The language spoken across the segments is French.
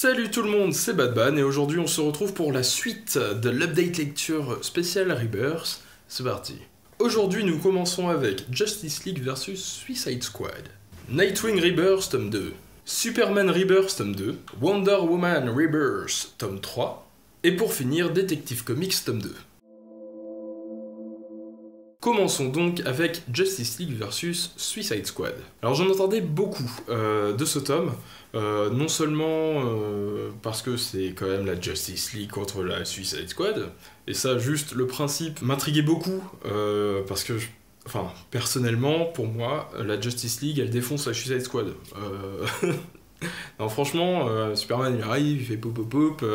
Salut tout le monde, c'est Badban et aujourd'hui on se retrouve pour la suite de l'update lecture spéciale Rebirth. C'est parti. Aujourd'hui nous commençons avec Justice League vs Suicide Squad, Nightwing Rebirth tome 2, Superman Rebirth tome 2, Wonder Woman Rebirth tome 3, et pour finir Detective Comics tome 2. Commençons donc avec Justice League vs Suicide Squad. Alors j'en entendais beaucoup de ce tome, non seulement parce que c'est quand même la Justice League contre la Suicide Squad, et ça juste le principe m'intriguait beaucoup, parce que, personnellement, pour moi, la Justice League elle défonce la Suicide Squad. Non franchement, Superman il arrive, il fait pop pop pop,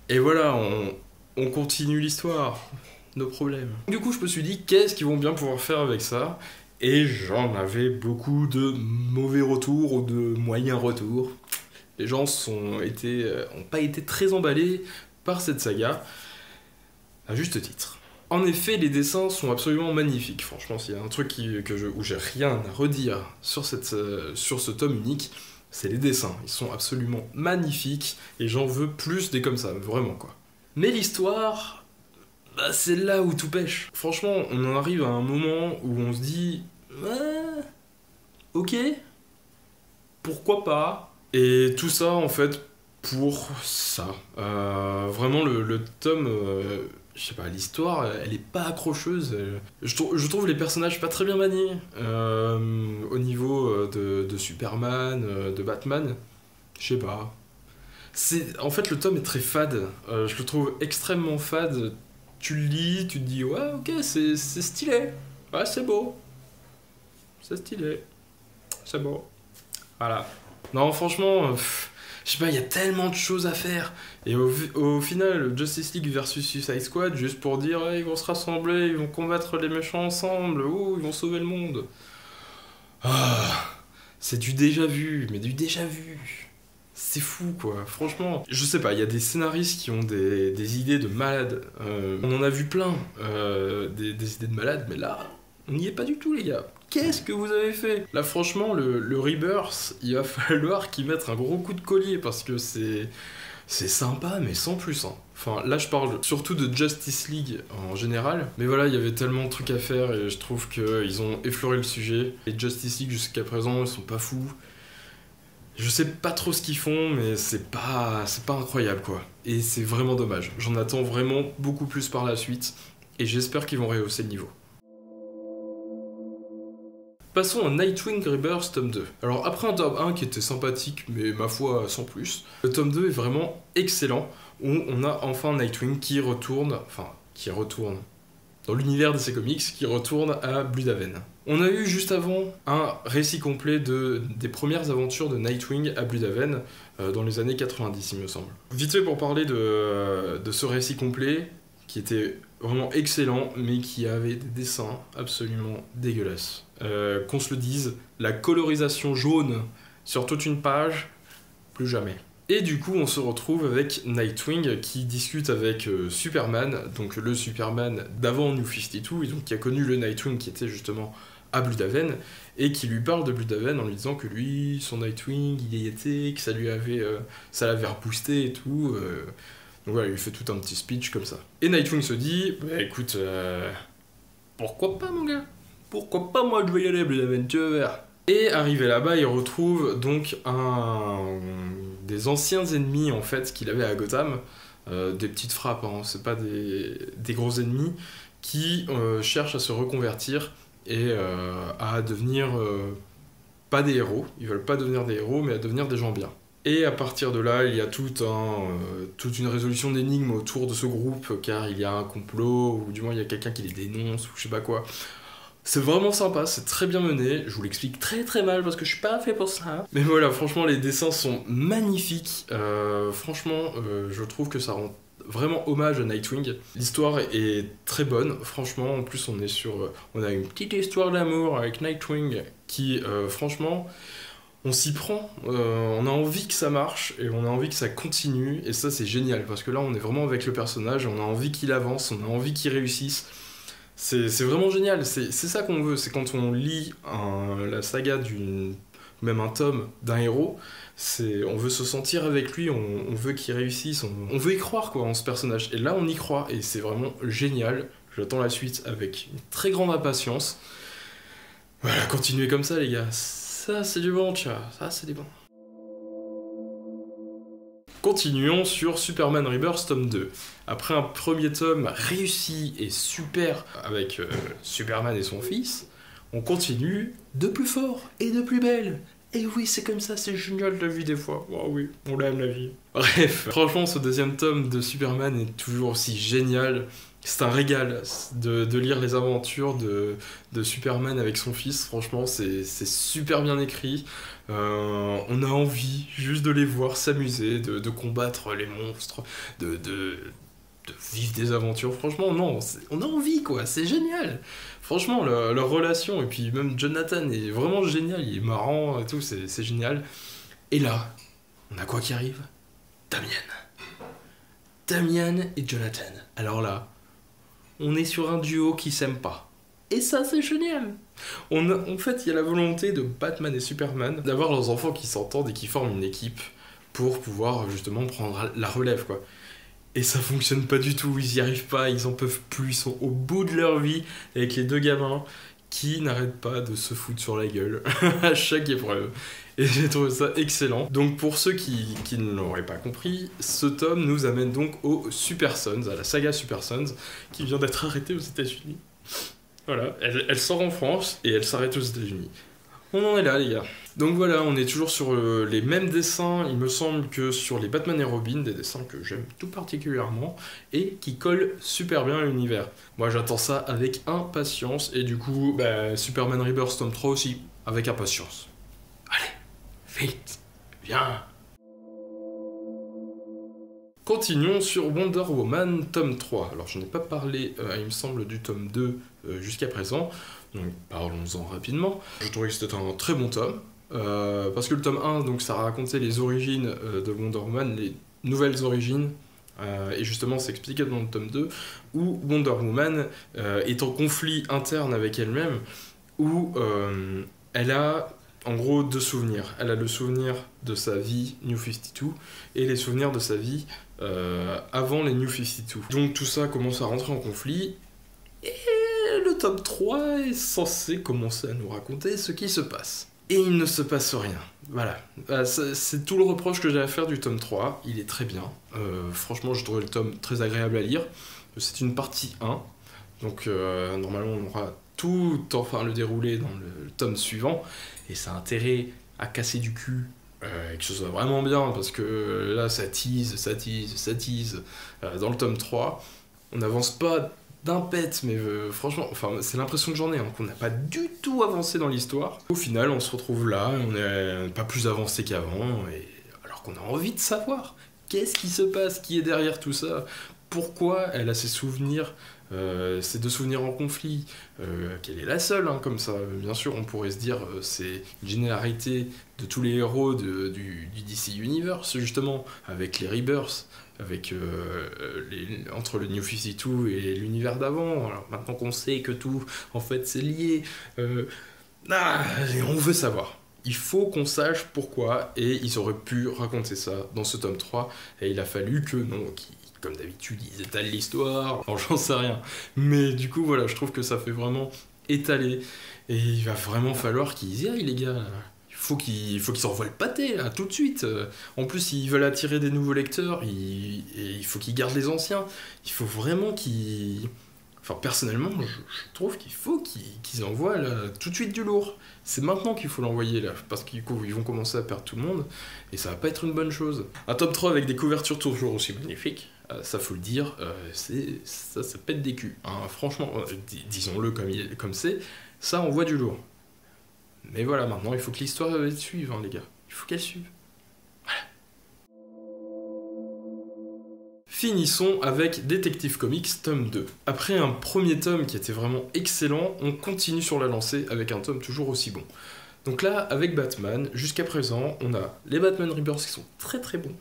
et voilà, on continue l'histoire. Nos problèmes. Du coup, je me suis dit, qu'est-ce qu'ils vont bien pouvoir faire avec ça? Et j'en avais beaucoup de mauvais retours ou de moyens retours. Les gens ont pas été très emballés par cette saga, à juste titre. En effet, les dessins sont absolument magnifiques. Franchement, s'il y a un truc où j'ai rien à redire sur ce tome unique, c'est les dessins. Ils sont absolument magnifiques et j'en veux plus des comme ça, vraiment quoi. Mais l'histoire... c'est là où tout pêche. Franchement, on en arrive à un moment où on se dit ok, pourquoi pas? Et tout ça, en fait, pour ça. Vraiment, le tome, je sais pas, l'histoire, elle est pas accrocheuse. Je trouve les personnages pas très bien maniés. Au niveau de Superman, de Batman, je sais pas. En fait, le tome est très fade. Je le trouve extrêmement fade. Tu le lis, tu te dis ouais ok c'est stylé, ouais c'est beau, c'est stylé, c'est beau, voilà. Non franchement, je sais pas, il y a tellement de choses à faire, et au final Justice League versus Suicide Squad, juste pour dire ils vont se rassembler, ils vont combattre les méchants ensemble, ils vont sauver le monde. C'est du déjà vu, mais du déjà vu. C'est fou quoi, franchement. Je sais pas, il y a des scénaristes qui ont des idées de malades. On en a vu plein, des idées de malades, mais là, on n'y est pas du tout les gars. Qu'est-ce que vous avez fait? Là franchement, le Rebirth, il va falloir qu'ils mettent un gros coup de collier parce que c'est sympa, mais sans plus. Hein. Enfin, là je parle surtout de Justice League en général, mais voilà, il y avait tellement de trucs à faire et je trouve qu'ils ont effleuré le sujet. Et Justice League jusqu'à présent, ils sont pas fous. Je sais pas trop ce qu'ils font, mais c'est pas incroyable quoi. Et c'est vraiment dommage. J'en attends vraiment beaucoup plus par la suite, et j'espère qu'ils vont rehausser le niveau. Passons à Nightwing Rebirth tome 2. Alors après un tome 1 qui était sympathique, mais ma foi sans plus, le tome 2 est vraiment excellent, où on a enfin Nightwing qui retourne dans l'univers de ces comics, qui retourne à Blüdhaven. On a eu juste avant un récit complet des premières aventures de Nightwing à Blüdhaven dans les années 90, il me semble. Vite fait pour parler de ce récit complet, qui était vraiment excellent, mais qui avait des dessins absolument dégueulasses. Qu'on se le dise, la colorisation jaune sur toute une page, plus jamais. Et du coup, on se retrouve avec Nightwing qui discute avec Superman, donc le Superman d'avant New 52, et donc qui a connu le Nightwing qui était justement à Blüdhaven, et qui lui parle de Blüdhaven en lui disant que lui, son Nightwing, il y était, que ça l'avait reboosté et tout. Donc voilà, il lui fait tout un petit speech comme ça. Et Nightwing se dit, bah écoute, pourquoi pas mon gars? Pourquoi pas moi je vais y aller à Blüdhaven, tu vas voir. Et arrivé là-bas, il retrouve donc des anciens ennemis en fait qu'il avait à Gotham, des petites frappes, hein, c'est pas des gros ennemis, qui cherchent à se reconvertir et à devenir pas des héros. Ils veulent pas devenir des héros, mais à devenir des gens bien. Et à partir de là, il y a toute une résolution d'énigmes autour de ce groupe, car il y a un complot, ou du moins il y a quelqu'un qui les dénonce, ou je sais pas quoi. C'est vraiment sympa, c'est très bien mené, je vous l'explique très très mal parce que je suis pas fait pour ça. Mais voilà, franchement les dessins sont magnifiques, franchement je trouve que ça rend vraiment hommage à Nightwing. L'histoire est très bonne, franchement, en plus on a une petite histoire d'amour avec Nightwing qui franchement... On s'y prend, on a envie que ça marche et on a envie que ça continue, et ça c'est génial parce que là on est vraiment avec le personnage, on a envie qu'il avance, on a envie qu'il réussisse. C'est vraiment génial, c'est ça qu'on veut, c'est quand on lit la saga même un tome d'un héros, on veut se sentir avec lui, on veut qu'il réussisse, on veut y croire quoi en ce personnage. Et là on y croit et c'est vraiment génial. J'attends la suite avec une très grande impatience. Voilà, continuez comme ça les gars, ça c'est du bon, tu vois, ça c'est du bon. Continuons sur Superman Rebirth tome 2. Après un premier tome réussi et super avec Superman et son fils, on continue de plus fort et de plus belle. Et oui, c'est comme ça, c'est génial la vie des fois. Oh oui, on l'aime la vie. Bref, franchement, ce deuxième tome de Superman est toujours aussi génial. C'est un régal de lire les aventures de Superman avec son fils. Franchement, c'est super bien écrit. On a envie juste de les voir s'amuser, de combattre les monstres, de vivre des aventures. Franchement, non, on a envie, quoi. C'est génial. Franchement, leur relation, et puis même Jonathan est vraiment génial. Il est marrant et tout, c'est génial. Et là, on a quoi qui arrive? Damian et Jonathan. Alors là, on est sur un duo qui s'aime pas. Et ça, c'est génial. En fait, il y a la volonté de Batman et Superman d'avoir leurs enfants qui s'entendent et qui forment une équipe pour pouvoir justement prendre la relève, quoi. Et ça fonctionne pas du tout, ils y arrivent pas, ils en peuvent plus, ils sont au bout de leur vie avec les deux gamins qui n'arrêtent pas de se foutre sur la gueule à chaque épreuve. Et j'ai trouvé ça excellent. Donc pour ceux qui ne l'auraient pas compris, ce tome nous amène donc aux Super Sons, à la saga Super Sons, qui vient d'être arrêtée aux États-Unis. Voilà, elle sort en France et elle s'arrête aux États-Unis. On en est là, les gars. Donc voilà, on est toujours sur les mêmes dessins, il me semble, que sur les Batman et Robin, des dessins que j'aime tout particulièrement, et qui collent super bien à l'univers. Moi, j'attends ça avec impatience, et du coup, Superman Rebirth tome 3 aussi, avec impatience. Allez, vite, viens. Continuons sur Wonder Woman tome 3. Alors, je n'ai pas parlé, il me semble, du tome 2 jusqu'à présent, donc parlons-en rapidement. Je trouvais que c'était un très bon tome, parce que le tome 1, donc, ça racontait les origines de Wonder Woman, les nouvelles origines, et justement c'est expliqué dans le tome 2, où Wonder Woman est en conflit interne avec elle-même, où elle a en gros deux souvenirs. Elle a le souvenir de sa vie New 52 et les souvenirs de sa vie avant les New 52. Donc tout ça commence à rentrer en conflit, et le tome 3 est censé commencer à nous raconter ce qui se passe. Et il ne se passe rien. Voilà. C'est tout le reproche que j'ai à faire du tome 3. Il est très bien. Franchement, j'ai trouvé le tome très agréable à lire. C'est une partie 1. Donc normalement, on aura tout enfin le déroulé dans le tome suivant. Et ça a intérêt à casser du cul. Et que ce soit vraiment bien, parce que là, ça tease. Dans le tome 3, on n'avance pas d'un pet, mais franchement, c'est l'impression que j'en ai, qu'on n'a pas du tout avancé dans l'histoire. Au final, on se retrouve là, on n'est pas plus avancé qu'avant, alors qu'on a envie de savoir qu'est-ce qui se passe, qui est derrière tout ça, pourquoi elle a ces souvenirs, ces deux souvenirs en conflit, qu'elle est la seule, comme ça. Bien sûr, on pourrait se dire, c'est une généralité de tous les héros du DC Universe, justement, avec les Rebirths, avec entre le New 52 et l'univers d'avant. Alors maintenant qu'on sait que tout, en fait, c'est lié, on veut savoir. Il faut qu'on sache pourquoi, et ils auraient pu raconter ça dans ce tome 3, et il a fallu que, comme d'habitude, ils étalent l'histoire, j'en sais rien. Mais du coup, voilà, je trouve que ça fait vraiment étaler, et il va vraiment falloir qu'ils y aillent, les gars. Il faut qu'ils s'envoient le pâté, là, tout de suite. En plus, ils veulent attirer des nouveaux lecteurs, et il faut qu'ils gardent les anciens. Il faut vraiment qu'ils... Enfin, personnellement, je trouve qu'il faut qu'ils envoient là, tout de suite du lourd. C'est maintenant qu'il faut l'envoyer, là, parce qu'ils vont commencer à perdre tout le monde, et ça va pas être une bonne chose. Un top 3 avec des couvertures toujours aussi magnifiques, ça faut le dire, ça pète des culs. Franchement, disons-le comme c'est, ça envoie du lourd. Mais voilà, maintenant, il faut que l'histoire suive, les gars. Il faut qu'elle suive. Voilà. Finissons avec Detective Comics tome 2. Après un premier tome qui était vraiment excellent, on continue sur la lancée avec un tome toujours aussi bon. Donc là, avec Batman, jusqu'à présent, on a les Batman Rebirth qui sont très très bons,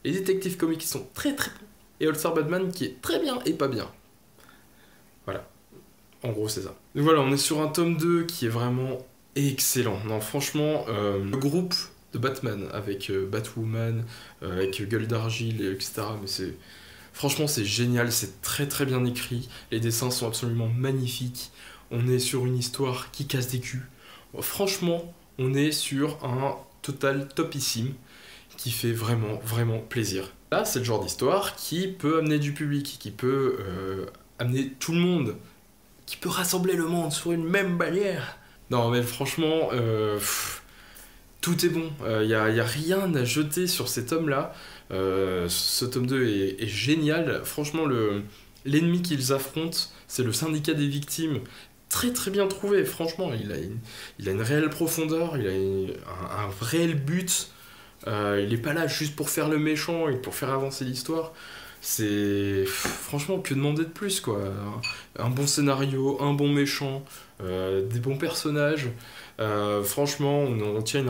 les Detective Comics qui sont très très bons, et All Star Batman qui est très bien et pas bien. Voilà. En gros, c'est ça. Donc voilà, on est sur un tome 2 qui est vraiment excellent. Non, franchement, le groupe de Batman avec Batwoman, avec Gueule d'Argile, etc. Mais franchement, c'est génial, c'est très très bien écrit. Les dessins sont absolument magnifiques. On est sur une histoire qui casse des culs. Franchement, on est sur un total topissime qui fait vraiment vraiment plaisir. Là, c'est le genre d'histoire qui peut amener du public, qui peut amener tout le monde, qui peut rassembler le monde sur une même bannière. Non mais franchement, tout est bon, y a rien à jeter sur ces tomes-là. Ce tome 2 est génial. Franchement, l'ennemi qu'ils affrontent, c'est le syndicat des victimes. Très très bien trouvé, franchement, il a une réelle profondeur, il a un réel but. Il est pas là juste pour faire le méchant et pour faire avancer l'histoire. C'est franchement, que demander de plus, quoi. Un bon scénario, un bon méchant, des bons personnages. Franchement, on tient une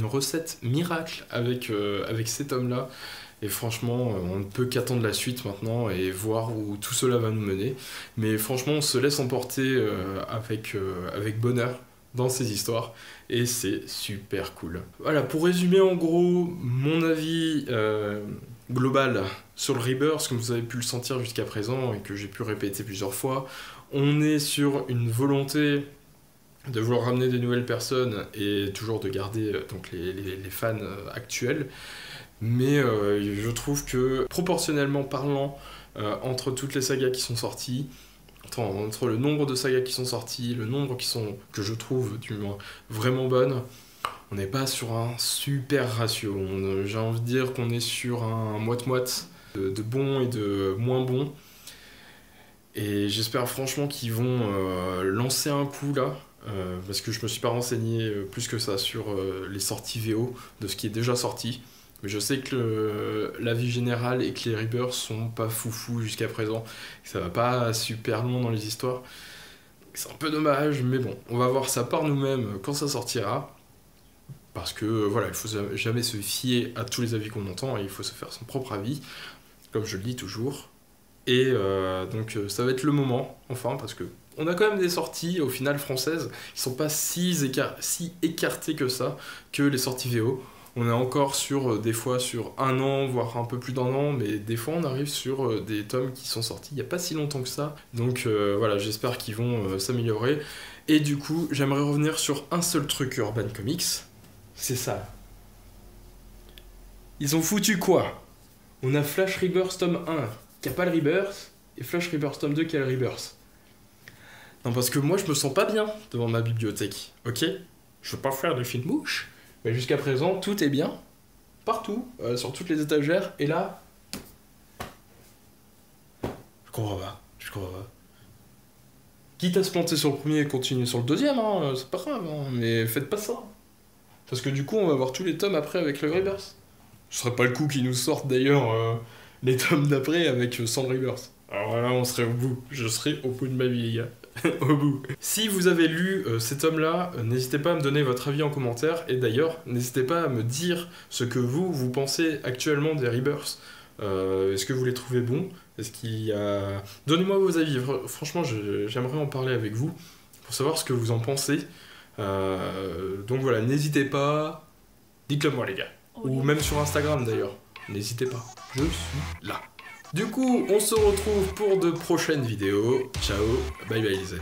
recette miracle avec cet homme-là. Et franchement, on ne peut qu'attendre la suite maintenant et voir où tout cela va nous mener. Mais franchement, on se laisse emporter avec bonheur dans ces histoires. Et c'est super cool. Voilà, pour résumer en gros mon avis global sur le Rebirth, comme vous avez pu le sentir jusqu'à présent et que j'ai pu répéter plusieurs fois, on est sur une volonté de vouloir ramener des nouvelles personnes et toujours de garder donc les fans actuels. Mais je trouve que, proportionnellement parlant, entre toutes les sagas qui sont sorties, entre le nombre de sagas qui sont sorties, le nombre que je trouve du moins vraiment bonnes, on n'est pas sur un super ratio. J'ai envie de dire qu'on est sur un moite-moite de bons et de moins bons. Et j'espère franchement qu'ils vont lancer un coup là, parce que je me suis pas renseigné plus que ça sur les sorties VO de ce qui est déjà sorti. Mais je sais que l'avis général est que les Rebirths sont pas foufou jusqu'à présent, que ça va pas super loin dans les histoires. C'est un peu dommage, mais bon, on va voir ça par nous-mêmes quand ça sortira. Parce que voilà, il faut jamais se fier à tous les avis qu'on entend, et il faut se faire son propre avis, comme je le dis toujours. Et donc ça va être le moment, enfin, parce que on a quand même des sorties au final françaises qui sont pas si écartées que ça, que les sorties VO. On est encore des fois sur un an, voire un peu plus d'un an, mais des fois on arrive sur des tomes qui sont sortis il n'y a pas si longtemps que ça. Donc voilà, j'espère qu'ils vont s'améliorer. Et du coup, j'aimerais revenir sur un seul truc Urban Comics. C'est ça. Ils ont foutu quoi? On a Flash Rebirth tome 1 qui a pas le Rebirth, et Flash Rebirth tome 2 qui a le Rebirth. Non, parce que moi je me sens pas bien devant ma bibliothèque, ok? Je veux pas faire de film mouche. Mais jusqu'à présent, tout est bien, partout, sur toutes les étagères, et là... Je comprends pas. Quitte à se planter sur le premier et continuer sur le deuxième, hein, c'est pas grave, hein, mais faites pas ça. Parce que du coup, on va voir tous les tomes après avec le Rebirth. Ce serait pas le coup qu'ils nous sortent d'ailleurs les tomes d'après avec sans le Rebirth. Alors là, on serait au bout. Je serais au bout de ma vie, les gars. Au bout. Si vous avez lu ces tomes-là, n'hésitez pas à me donner votre avis en commentaire. Et d'ailleurs, n'hésitez pas à me dire ce que vous pensez actuellement des Rebirths. Est-ce que vous les trouvez bons? Est-ce qu'il y a... Donnez-moi vos avis. Franchement, j'aimerais en parler avec vous pour savoir ce que vous en pensez. Donc voilà, n'hésitez pas. Dites-le moi, les gars. Ou même sur Instagram d'ailleurs. N'hésitez pas. Je suis là. Du coup, on se retrouve pour de prochaines vidéos. Ciao, bye bye les amis.